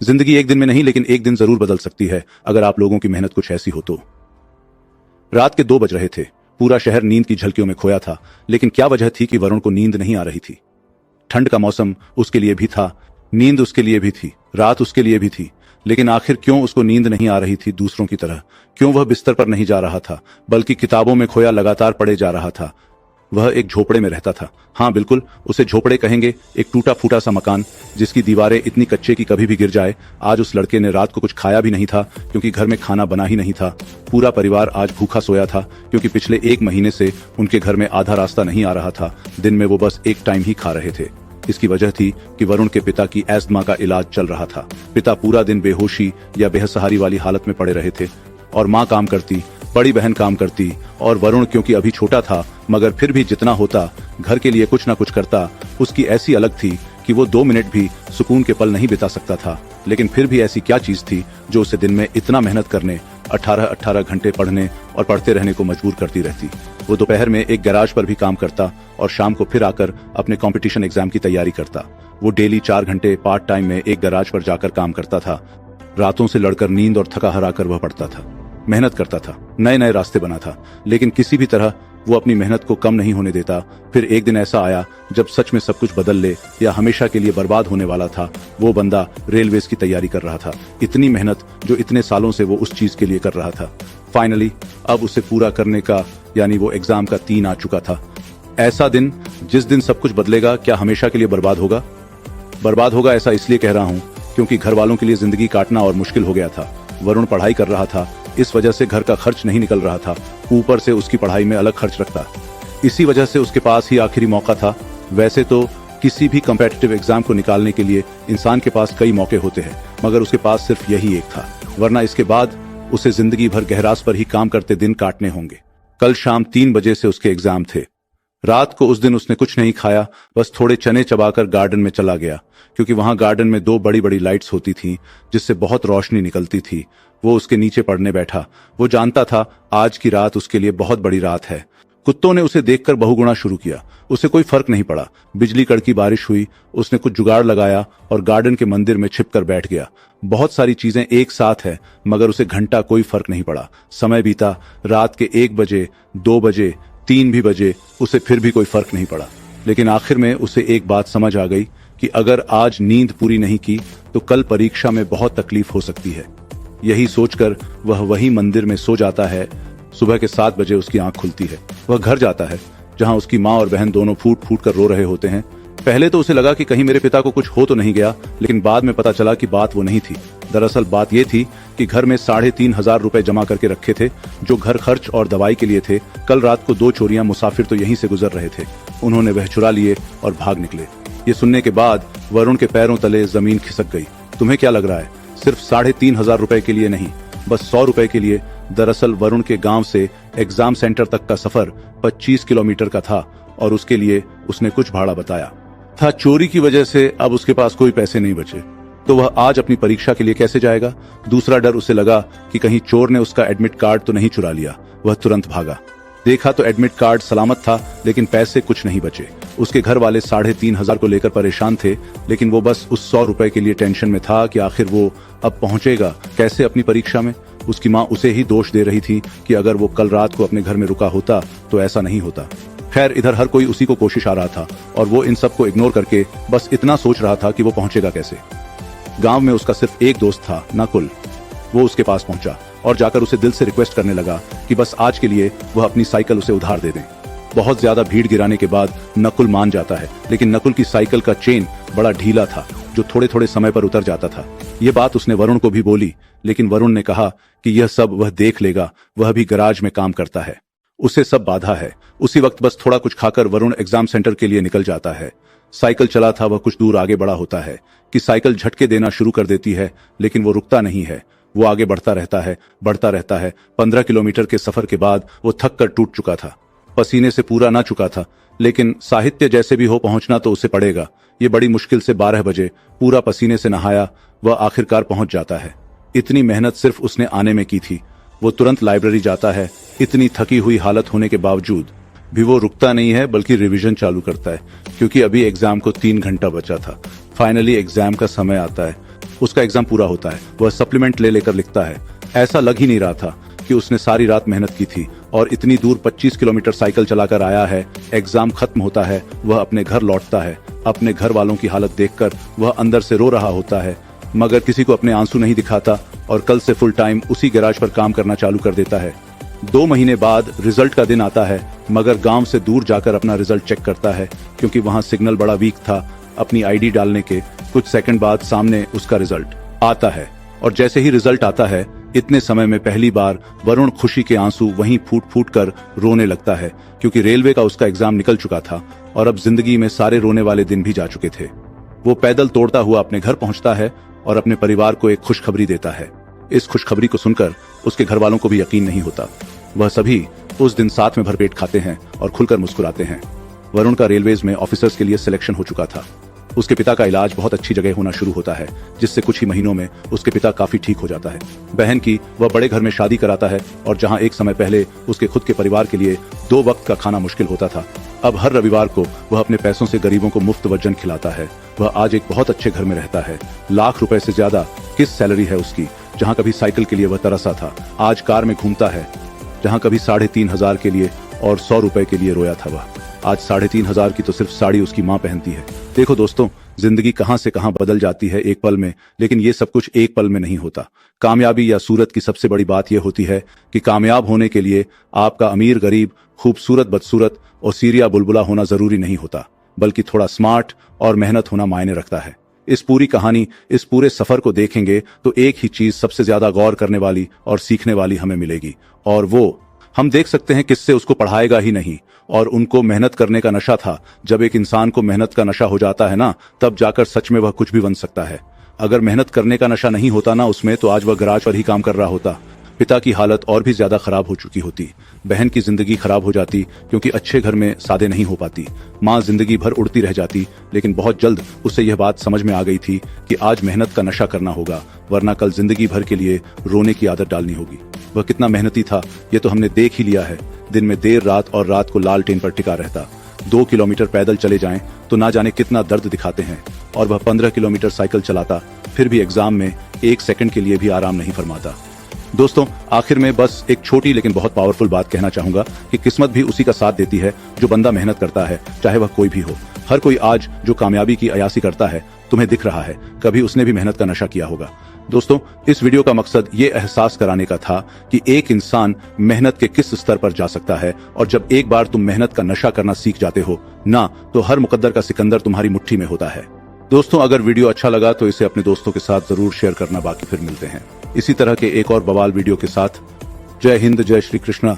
जिंदगी एक दिन में नहीं, लेकिन एक दिन जरूर बदल सकती है अगर आप लोगों की मेहनत कुछ ऐसी हो तो। रात के 2 बज रहे थे। पूरा शहर नींद की झलकियों में खोया था, लेकिन क्या वजह थी कि वरुण को नींद नहीं आ रही थी। ठंड का मौसम उसके लिए भी था, नींद उसके लिए भी थी, रात उसके लिए भी थी, लेकिन आखिर क्यों उसको नींद नहीं आ रही थी दूसरों की तरह? क्यों वह बिस्तर पर नहीं जा रहा था, बल्कि किताबों में खोया लगातार पढ़े जा रहा था? वह एक झोपड़े में रहता था। हाँ बिल्कुल, उसे झोपड़े कहेंगे। एक टूटा फूटा सा मकान जिसकी दीवारें इतनी कच्चे कि कभी भी गिर जाए। आज उस लड़के ने रात को कुछ खाया भी नहीं था, क्योंकि घर में खाना बना ही नहीं था। पूरा परिवार आज भूखा सोया था, क्योंकि पिछले 1 महीने से उनके घर में आधा रास्ता नहीं आ रहा था। दिन में वो बस एक टाइम ही खा रहे थे। इसकी वजह थी कि वरुण के पिता की एस्थमा का इलाज चल रहा था। पिता पूरा दिन बेहोशी या बेसहारी वाली हालत में पड़े रहे थे, और माँ काम करती, बड़ी बहन काम करती, और वरुण क्योंकि अभी छोटा था, मगर फिर भी जितना होता घर के लिए कुछ ना कुछ करता। उसकी ऐसी अलग थी कि वो 2 मिनट भी सुकून के पल नहीं बिता सकता था। लेकिन फिर भी ऐसी क्या चीज थी जो उसे दिन में इतना मेहनत करने, 18-18 घंटे पढ़ने और पढ़ते रहने को मजबूर करती रहती? वो दोपहर में एक गैराज पर भी काम करता और शाम को फिर आकर अपने कंपटीशन एग्जाम की तैयारी करता। वो डेली 4 घंटे पार्ट टाइम में एक गैराज पर जाकर काम करता था। रातों से लड़कर नींद और थका हाराकर वह पढ़ता था, मेहनत करता था, नए नए रास्ते बना था, लेकिन किसी भी तरह वो अपनी मेहनत को कम नहीं होने देता। फिर एक दिन ऐसा आया जब सच में सब कुछ बदल ले या हमेशा के लिए बर्बाद होने वाला था। वो बंदा रेलवेज की तैयारी कर रहा था। इतनी मेहनत जो इतने सालों से वो उस चीज के लिए कर रहा था, फाइनली अब उसे पूरा करने का, यानी वो एग्जाम का 3 आ चुका था। ऐसा दिन जिस दिन सब कुछ बदलेगा, क्या हमेशा के लिए बर्बाद होगा? बर्बाद होगा ऐसा इसलिए कह रहा हूँ क्योंकि घर वालों के लिए जिंदगी काटना और मुश्किल हो गया था। वरुण पढ़ाई कर रहा था, इस वजह से घर का खर्च नहीं निकल रहा था, ऊपर से उसकी पढ़ाई में अलग खर्च रखता। इसी वजह से उसके पास ही आखिरी मौका था। वैसे तो किसी भी कॉम्पिटिटिव एग्जाम को निकालने के लिए इंसान के पास कई मौके होते हैं, मगर उसके पास सिर्फ यही एक था, वरना इसके बाद उसे जिंदगी भर गहरास पर ही काम करते दिन काटने होंगे। कल शाम 3 बजे से उसके एग्जाम थे। रात को उस दिन उसने कुछ नहीं खाया, बस थोड़े चने चबाकर गार्डन में चला गया, क्योंकि वहां गार्डन में 2 बड़ी बड़ी लाइट्स होती थीं जिससे बहुत रोशनी निकलती थी। वो उसके नीचे पढ़ने बैठा। वो जानता था आज की रात उसके लिए बहुत बड़ी रात है। कुत्तों ने उसे देखकर बहुगुणा शुरू किया। उसे कोई फर्क नहीं पड़ा। बिजली कड़की, बारिश हुई, उसने कुछ जुगाड़ लगाया और गार्डन के मंदिर में छिपकर बैठ गया। बहुत सारी चीजें एक साथ है, मगर उसे घंटा कोई फर्क नहीं पड़ा। समय बीता, रात के 1 बजे, 2 बजे, 3 भी बजे, उसे फिर भी कोई फर्क नहीं पड़ा। लेकिन आखिर में उसे एक बात समझ आ गई कि अगर आज नींद पूरी नहीं की तो कल परीक्षा में बहुत तकलीफ हो सकती है। यही सोचकर वह वही मंदिर में सो जाता है। सुबह के 7 बजे उसकी आंख खुलती है। वह घर जाता है जहां उसकी माँ और बहन दोनों फूट फूट कर रो रहे होते हैं। पहले तो उसे लगा कि कहीं मेरे पिता को कुछ हो तो नहीं गया, लेकिन बाद में पता चला कि बात वो नहीं थी। दरअसल बात ये थी कि घर में 3,500 रुपए जमा करके रखे थे, जो घर खर्च और दवाई के लिए थे। कल रात को 2 चोरियां मुसाफिर तो यहीं से गुजर रहे थे, उन्होंने वह चुरा लिए और भाग निकले। ये सुनने के बाद वरुण के पैरों तले जमीन खिसक गई। तुम्हें क्या लग रहा है? सिर्फ 3,500 रुपए के लिए नहीं, बस 100 रुपए के लिए। दरअसल वरुण के गांव से एग्जाम सेंटर तक का सफर 25 किलोमीटर का था और उसके लिए उसने कुछ भाड़ा बताया था। चोरी की वजह से अब उसके पास कोई पैसे नहीं बचे, तो वह आज अपनी परीक्षा के लिए कैसे जाएगा? दूसरा डर उसे लगा कि कहीं चोर ने उसका एडमिट कार्ड तो नहीं चुरा लिया। वह तुरंत भागा। देखा तो एडमिट कार्ड सलामत था, लेकिन पैसे कुछ नहीं बचे। उसके घर वाले 3,500 को लेकर परेशान थे, लेकिन वो बस उस 100 रुपए के लिए टेंशन में था कि आखिर वो अब पहुंचेगा कैसे अपनी परीक्षा में। उसकी माँ उसे ही दोष दे रही थी कि अगर वो कल रात को अपने घर में रुका होता तो ऐसा नहीं होता। खैर, इधर हर कोई उसी को कोशिश आ रहा था और वो इन सबको इग्नोर करके बस इतना सोच रहा था कि वो पहुंचेगा कैसे। गांव में उसका सिर्फ एक दोस्त था, नकुल। वो उसके पास पहुंचा और जाकर उसे दिल से रिक्वेस्ट करने लगा कि बस आज के लिए वह अपनी साइकिल उसे उधार दे दें। बहुत ज्यादा भीड़ गिराने के बाद नकुल मान जाता है, लेकिन नकुल की साइकिल का चेन बड़ा ढीला था, जो थोड़े थोड़े समय पर उतर जाता था। ये बात उसने वरुण को भी बोली, लेकिन वरुण ने कहा कि यह सब वह देख लेगा, वह भी गराज में काम करता है, उसे सब बाधा है। उसी वक्त बस थोड़ा कुछ खाकर वरुण एग्जाम सेंटर के लिए निकल जाता है। साइकिल चला था वह कुछ दूर आगे बढ़ा होता है कि साइकिल झटके देना शुरू कर देती है, लेकिन वो रुकता नहीं है। वो आगे बढ़ता रहता है, बढ़ता रहता है। 15 किलोमीटर के सफर के बाद वो थक कर टूट चुका था, पसीने से पूरा ना चुका था, लेकिन साहित्य जैसे भी हो पहुंचना तो उसे पड़ेगा। ये बड़ी मुश्किल से 12 बजे पूरा पसीने से नहाया वह आखिरकार पहुंच जाता है। इतनी मेहनत सिर्फ उसने आने में की थी। वो तुरंत लाइब्रेरी जाता है। इतनी थकी हुई हालत होने के बावजूद भी वो रुकता नहीं है, बल्कि रिवीजन चालू करता है, क्योंकि अभी एग्जाम को 3 घंटा बचा था। फाइनली एग्जाम का समय आता है। उसका एग्जाम पूरा होता है, वह सप्लीमेंट ले लेकर लिखता है। ऐसा लग ही नहीं रहा था कि उसने सारी रात मेहनत की थी और इतनी दूर 25 किलोमीटर साइकिल चलाकर आया है। एग्जाम खत्म होता है, वह अपने घर लौटता है। अपने घर वालों की हालत देखकर वह अंदर से रो रहा होता है, मगर किसी को अपने आंसू नहीं दिखाता और कल से फुल टाइम उसी गैराज पर काम करना चालू कर देता है। 2 महीने बाद रिजल्ट का दिन आता है, मगर गांव से दूर जाकर अपना रिजल्ट चेक करता है क्योंकि वहां सिग्नल बड़ा वीक था। अपनी आईडी डालने के कुछ सेकंड बाद सामने उसका रिजल्ट आता है और जैसे ही रिजल्ट आता है, इतने समय में पहली बार वरुण खुशी के आंसू वहीं फूट फूट कर रोने लगता है क्योंकि रेलवे का उसका एग्जाम निकल चुका था और अब जिंदगी में सारे रोने वाले दिन भी जा चुके थे। वो पैदल तोड़ता हुआ अपने घर पहुंचता है और अपने परिवार को एक खुशखबरी देता है। इस खुशखबरी को सुनकर उसके घर वालों को भी यकीन नहीं होता। वह सभी उस दिन साथ में भरपेट खाते हैं और खुलकर मुस्कुराते हैं। वरुण का रेलवेज में ऑफिसर्स के लिए सिलेक्शन हो चुका था। उसके पिता का इलाज बहुत अच्छी जगह होना शुरू होता है, जिससे कुछ ही महीनों में उसके पिता काफी ठीक हो जाता है। बहन की वह बड़े घर में शादी कराता है और जहां एक समय पहले उसके खुद के परिवार के लिए 2 वक्त का खाना मुश्किल होता था, अब हर रविवार को वह अपने पैसों से गरीबों को मुफ्त भोजन खिलाता है। वह आज एक बहुत अच्छे घर में रहता है। लाख रुपए से ज्यादा किस सैलरी है उसकी। जहां कभी साइकिल के लिए वह तरसा था, आज कार में घूमता है। जहां कभी 3,500 के लिए और 100 रुपए के लिए रोया था, वह आज 3,500 की तो सिर्फ साड़ी उसकी माँ पहनती है। देखो दोस्तों, जिंदगी कहां से कहां बदल जाती है एक पल में, लेकिन ये सब कुछ एक पल में नहीं होता। कामयाबी या सूरत की सबसे बड़ी बात यह होती है कि कामयाब होने के लिए आपका अमीर गरीब, खूबसूरत बदसूरत और सीरिया बुलबुला होना जरूरी नहीं होता, बल्कि थोड़ा स्मार्ट और मेहनत होना मायने रखता है। इस पूरी कहानी, इस पूरे सफर को देखेंगे तो एक ही चीज सबसे ज्यादा गौर करने वाली और सीखने वाली हमें मिलेगी, और वो हम देख सकते हैं किससे उसको पढ़ाएगा ही नहीं। और उनको मेहनत करने का नशा था। जब एक इंसान को मेहनत का नशा हो जाता है ना, तब जाकर सच में वह कुछ भी बन सकता है। अगर मेहनत करने का नशा नहीं होता ना उसमें, तो आज वह गैराज पर ही काम कर रहा होता। पिता की हालत और भी ज्यादा खराब हो चुकी होती। बहन की जिंदगी खराब हो जाती क्योंकि अच्छे घर में शादी नहीं हो पाती। माँ जिंदगी भर उड़ती रह जाती, लेकिन बहुत जल्द उसे यह बात समझ में आ गई थी कि आज मेहनत का नशा करना होगा, वरना कल जिंदगी भर के लिए रोने की आदत डालनी होगी। वह कितना मेहनती था ये तो हमने देख ही लिया है। दिन में देर रात और रात को लालटेन पर टिका रहता। 2 किलोमीटर पैदल चले जाएं तो ना जाने कितना दर्द दिखाते हैं, और वह 15 किलोमीटर साइकिल चलाता, फिर भी एग्जाम में 1 सेकंड के लिए भी आराम नहीं फरमाता। दोस्तों, आखिर में बस एक छोटी लेकिन बहुत पावरफुल बात कहना चाहूंगा कि किस्मत भी उसी का साथ देती है जो बंदा मेहनत करता है, चाहे वह कोई भी हो। हर कोई आज जो कामयाबी की अयासी करता है, तुम्हें दिख रहा है, कभी उसने भी मेहनत का नशा किया होगा। दोस्तों, इस वीडियो का मकसद ये एहसास कराने का था कि एक इंसान मेहनत के किस स्तर पर जा सकता है, और जब एक बार तुम मेहनत का नशा करना सीख जाते हो ना, तो हर मुकद्दर का सिकंदर तुम्हारी मुट्ठी में होता है। दोस्तों, अगर वीडियो अच्छा लगा तो इसे अपने दोस्तों के साथ जरूर शेयर करना। बाकी फिर मिलते हैं इसी तरह के एक और बवाल वीडियो के साथ। जय हिंद, जय श्री कृष्णा।